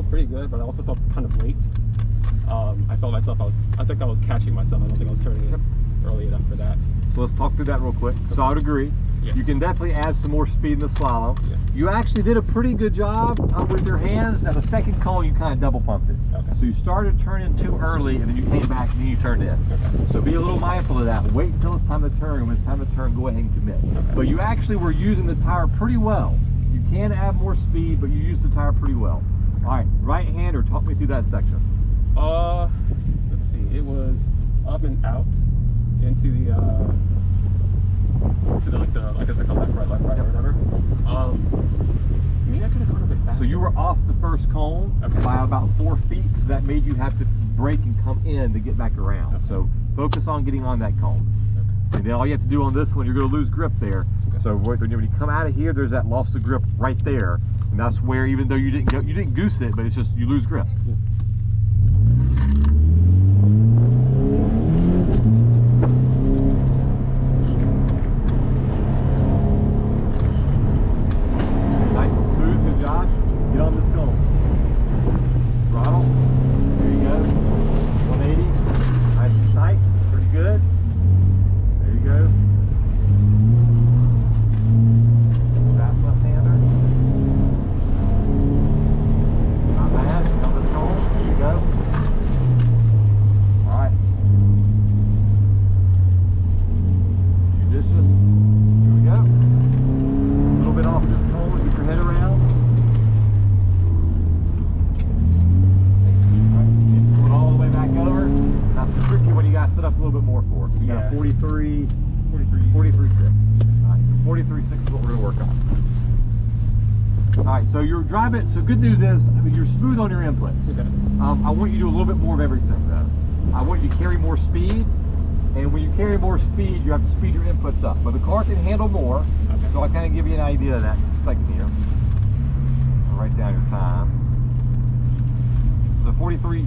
felt pretty good, but I also felt kind of late. I felt myself, I think I was catching myself. I don't think I was turning it early enough for that. So let's talk through that real quick. So I would agree. Yeah. You can definitely add some more speed in the slalom. Yeah. You actually did a pretty good job with your hands. Now the second cone, you kind of double pumped it. Okay. So you started turning too early, and then you came back and then you turned in. Okay. So be a little mindful of that. Wait until it's time to turn. When it's time to turn, go ahead and commit. Okay. But you actually were using the tire pretty well. You can add more speed, but you used the tire pretty well. All right, right hander, talk me through that section. Let's see. It was up and out into the I guess I call left, right, or whatever. Maybe I could have gone a bit faster. So you were off the first cone by about 4 feet, so that made you have to brake and come in to get back around. Okay. So focus on getting on that cone. Okay. And then all you have to do on this one, you're going to lose grip there. Okay. So when you come out of here, there's that loss of grip right there, and that's where, even though you didn't goose it, but it's just you lose grip. Yeah. Nice and smooth, good job. Get on this cone. Throttle. There you go. 180. Nice and tight. Pretty good. There you go. Fast left-hander. Not bad. Get on this cone. There you go. All right. Judicious. Here we go. A little bit off this cone. Get your head around. Pull it all the way back over. That's the tricky one. You got to set up a little bit more for. So you got 43.6. All right, so 43.6 is what we're going to work on. All right, so you're driving. So good news is, I mean, you're smooth on your inputs. Okay. I want you to do a little bit more of everything, though. I want you to carry more speed, and when you carry more speed, you have to speed your inputs up. But the car can handle more, Okay. so I'll kind of give you an idea of that in a second here. I'll write down your time. Is it 43.6?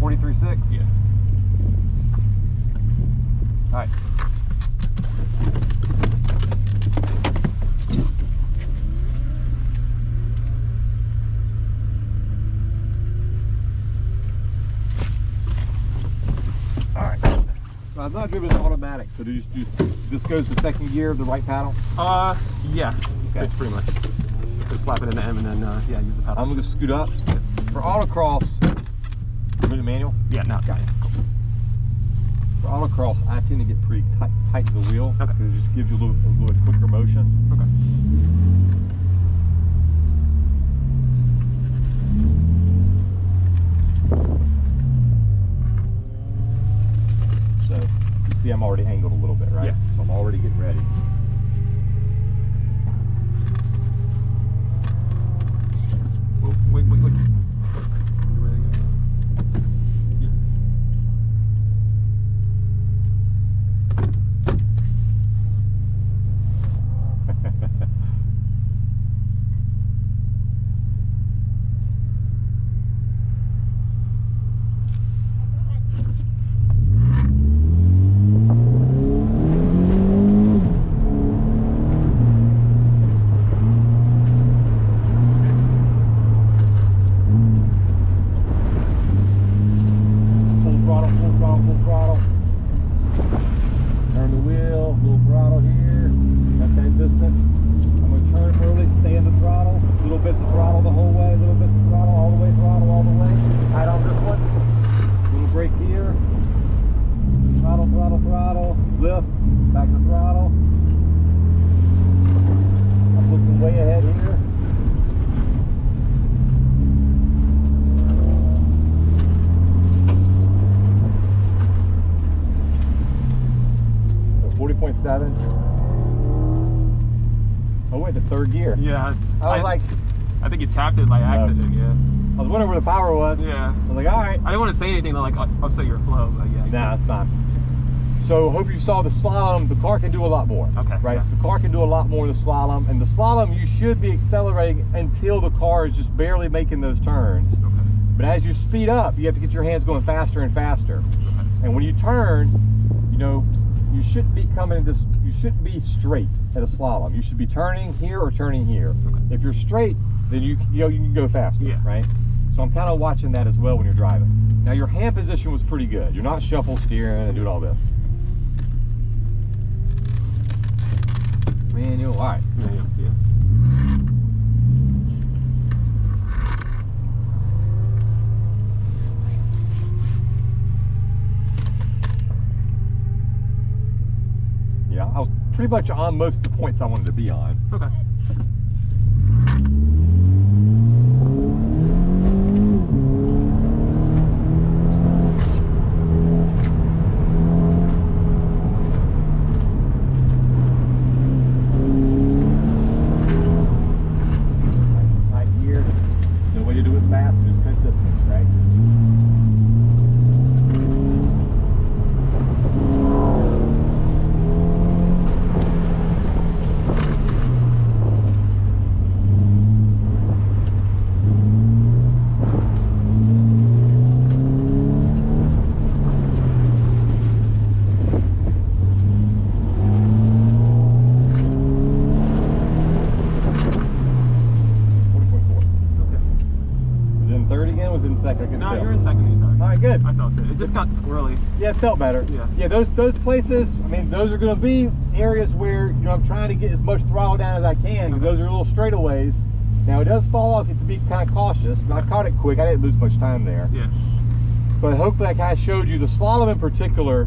43.6? Yeah. All right. All right. So I've not driven an automatic, so this goes to second gear of the right paddle? Yeah. Okay. It's pretty much. Just slap it in the M and then, yeah, use the paddle. I'm going to scoot up. For autocross, you doing the manual? Yeah, no, got it. For autocross, I tend to get pretty tight to the wheel. Okay. Because it just gives you a little bit quicker motion. Okay. So you see I'm already angled a little bit, right? Yeah. So I'm already getting ready. Oh, wait. Full throttle. Turn the wheel, little throttle here. Got that distance. I'm going to turn early, stay in the throttle. Little bits of throttle the whole way, little bits of throttle all the way, throttle all the way. Tight on this one. Little brake here. Throttle, lift, back to throttle. I'm looking way ahead here. So 40.7. Oh, wait, the third gear. Yeah, I I think you tapped it by accident, yeah. I was wondering where the power was. Yeah. I was like, all right. I didn't want to say anything to like upset your flow, but yeah. Nah, that's fine. So hope you saw the slalom. The car can do a lot more. Okay. Right? Yeah. So the car can do a lot more in the slalom. And the slalom, you should be accelerating until the car is just barely making those turns. Okay. But as you speed up, you have to get your hands going faster and faster. Okay. And when you turn, you know, you shouldn't be you shouldn't be straight at a slalom. You should be turning here or turning here. Okay. If you're straight, then you can go faster, Yeah. right? So I'm kind of watching that as well when you're driving. Now your hand position was pretty good. You're not shuffle steering and doing all this. Manual, all right. Yeah. Yeah, I was pretty much on most of the points I wanted to be on. Okay. Nice and tight gear. No way to do it fast, just good distance, right? Second, I couldn't No, tell. you're in second these times. All right, good. I felt it. It just got squirrely. Yeah, it felt better. Yeah. Those places, I mean, those are going to be areas where, you know, I'm trying to get as much throttle down as I can, because those are little straightaways. Now, it does fall off. You have to be kind of cautious. I caught it quick. I didn't lose much time there. Yeah. But hopefully I kind of showed you the slalom in particular.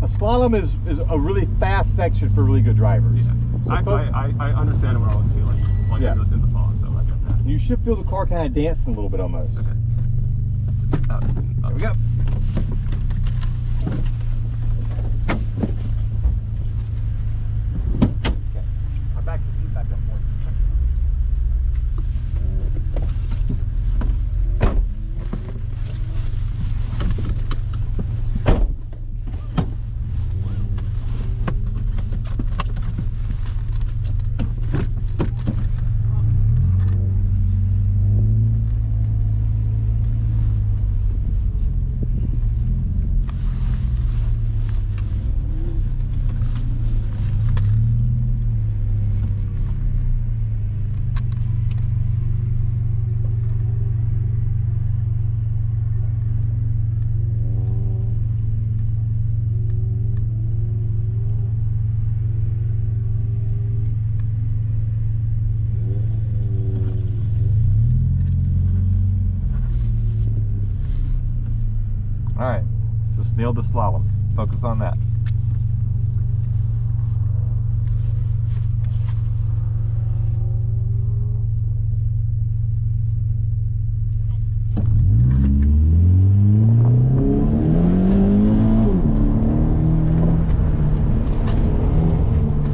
A slalom is a really fast section for really good drivers. Yeah. So I understand what I was feeling when Yeah. I was in the slalom, so I get that. you should feel the car kind of dancing a little bit almost. Okay. There we go. Okay. I'll back the seat back up more. All right, just nailed the slalom. Focus on that.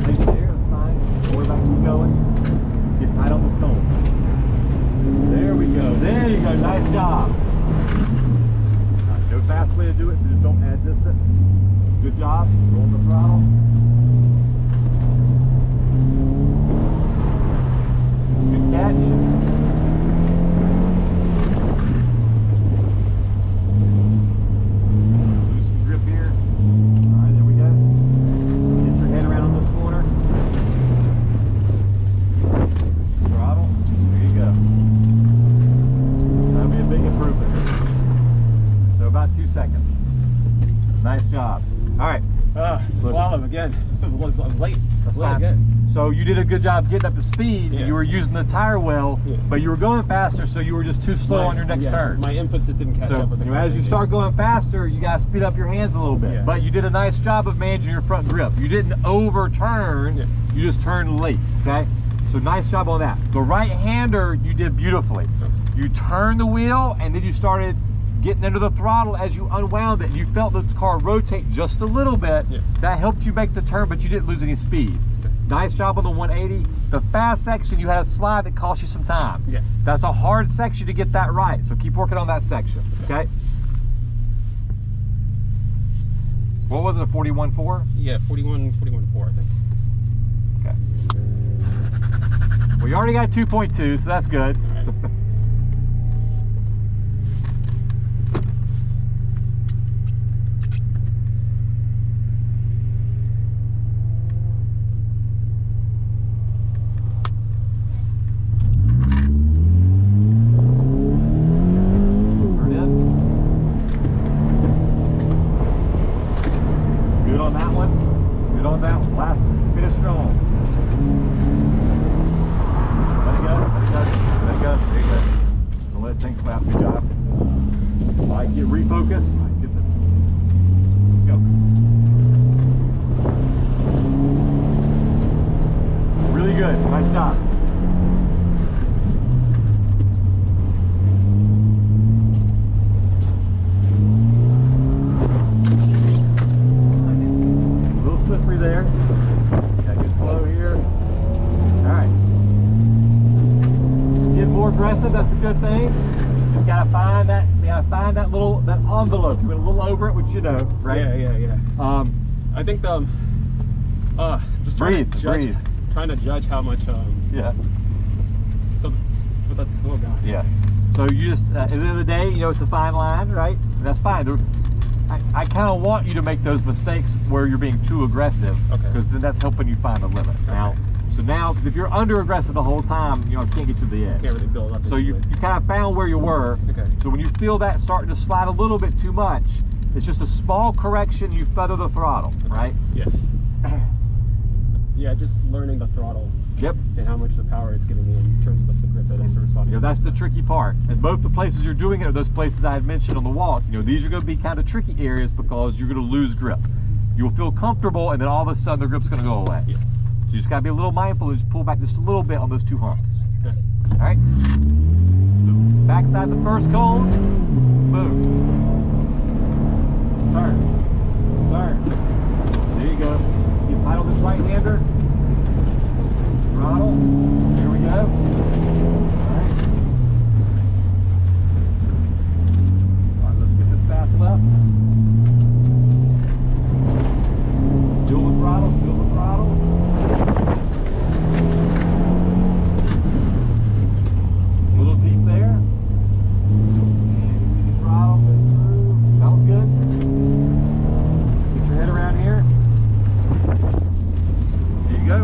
Take it there, that's fine. Forward back, keep going. Get tight on the stone. There we go. There you go. Nice job. No fast way to do it, so just don't add distance. Good job. Roll the throttle. Good catch. Loosen grip here. All right, there we go. Get your head around on this corner. Throttle. There you go. That'll be a big improvement. So about 2 seconds. Nice job. All right. Slalom again. This was late. That's Late fine. again. So you did a good job getting up to speed. Yeah. You were using the tire well, Yeah. but you were going faster, so you were just too slow on your next turn. My inputs just didn't catch So up with the you know, as you start going faster, you got to speed up your hands a little bit. Yeah. But you did a nice job of managing your front grip. You didn't overturn. Yeah. You just turned late. Okay. So nice job on that. The right-hander you did beautifully. You turned the wheel and then you started getting under the throttle as you unwound it. You felt the car rotate just a little bit. Yeah. That helped you make the turn, but you didn't lose any speed. Nice job on the 180. The fast section, you had a slide that cost you some time. Yeah. That's a hard section to get that right, so keep working on that section, okay? What was it, a 41.4? Yeah, 41.4, I think. Okay. Well, you already got 2.2, so that's good. All right. slap. Good job. All right, get refocused. All right, get the, go. Really good. Nice job. A little slippery there. Gotta get slow here. All right. Get more aggressive. That's a good thing. Just gotta find that. You gotta find that envelope. You went a little over it, which you know, right? Yeah. I think just trying to judge how much. Yeah. So, but that's, oh god. Yeah. So you just at the end of the day, you know, it's a fine line, right? And that's fine. I kind of want you to make those mistakes where you're being too aggressive, because then that's helping you find the limit. Now, because if you're under aggressive the whole time, you know, can't get to the edge. Can't really build up. So you kind of found where you were. Okay. So when you feel that starting to slide a little bit too much, it's just a small correction. You feather the throttle, right? Yes. Yeah, just learning the throttle. Yep. And how much the power it's giving me in terms of the grip that it's responding. You know, that's the tricky part. And both the places you're doing it are those places I had mentioned on the walk. You know, these are going to be kind of tricky areas because you're going to lose grip. You'll feel comfortable, and then all of a sudden the grip's going to go away. Yeah. So you just got to be a little mindful and just pull back just a little bit on those two humps. Okay. All right. So backside the first cone, boom. Turn. There you go. You tight on this right-hander. Throttle. Here we go. Alright. Alright, let's get this fast left. Feel the throttle, feel the throttle. A little deep there. And easy throttle, good through. That was good. Get your head around here. There you go.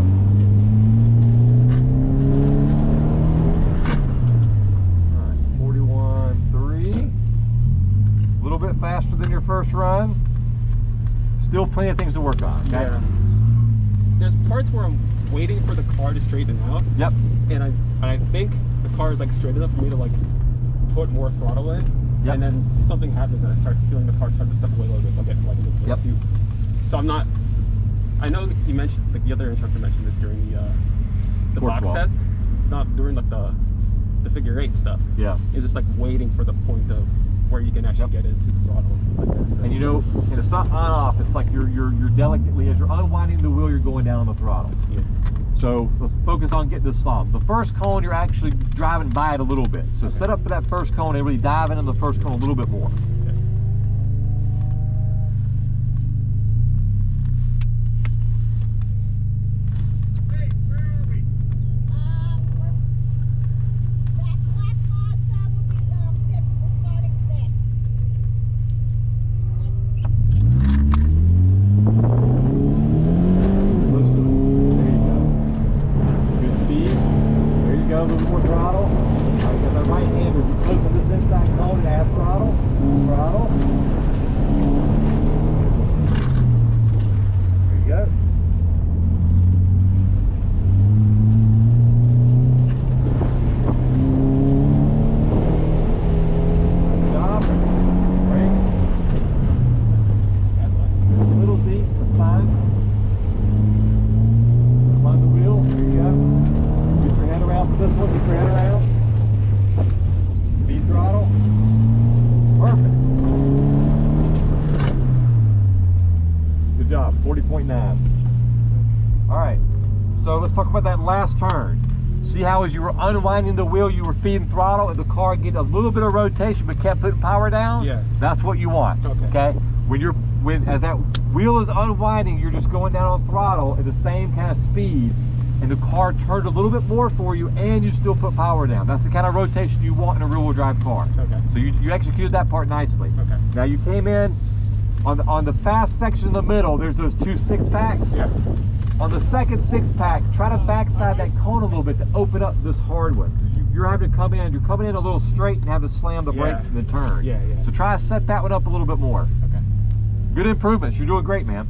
Faster than your first run. Still plenty of things to work on. Okay? Yeah. There's parts where I'm waiting for the car to straighten out. Yep. And I think the car is like straight enough for me to like put more throttle in. Yep. And then something happens and I start feeling the car start to step away a little bit. So I'll get like a little bit too. So I'm not. I know you mentioned, like the other instructor mentioned this during the box test, not during like the figure 8 stuff. Yeah. It's just like waiting for the point of where you can actually get into the throttle and stuff like that. So. And you know, and it's not on off. It's like you're delicately, as you're unwinding the wheel, you're going down on the throttle. Yeah. So let's focus on getting this solved. The first cone, you're actually driving by it a little bit. So set up for that first cone and really dive into the first cone a little bit more. A little more throttle. All right, got that right hander. You close on this inside cone and add throttle. Throttle. There you go. Good job. Brake. A little deep, that's fine. Come on the wheel. There you go. Around for this one, get your head around. Speed throttle. Perfect. Good job, 40.9. All right, so let's talk about that last turn. See how as you were unwinding the wheel, you were feeding throttle and the car get a little bit of rotation but kept putting power down? Yeah. That's what you want, okay? As that wheel is unwinding, you're just going down on throttle at the same kind of speed, and the car turned a little bit more for you and you still put power down. That's the kind of rotation you want in a rear-wheel drive car. Okay. So you executed that part nicely. Okay. Now you came in on the fast section in the middle, there's those two 6-packs. Yeah. On the second 6-pack, try to backside that cone a little bit to open up this hard one. You're having to come in, you're coming in a little straight and have to slam the brakes and then turn. Yeah. So try to set that one up a little bit more. Okay. Good improvements, you're doing great, man.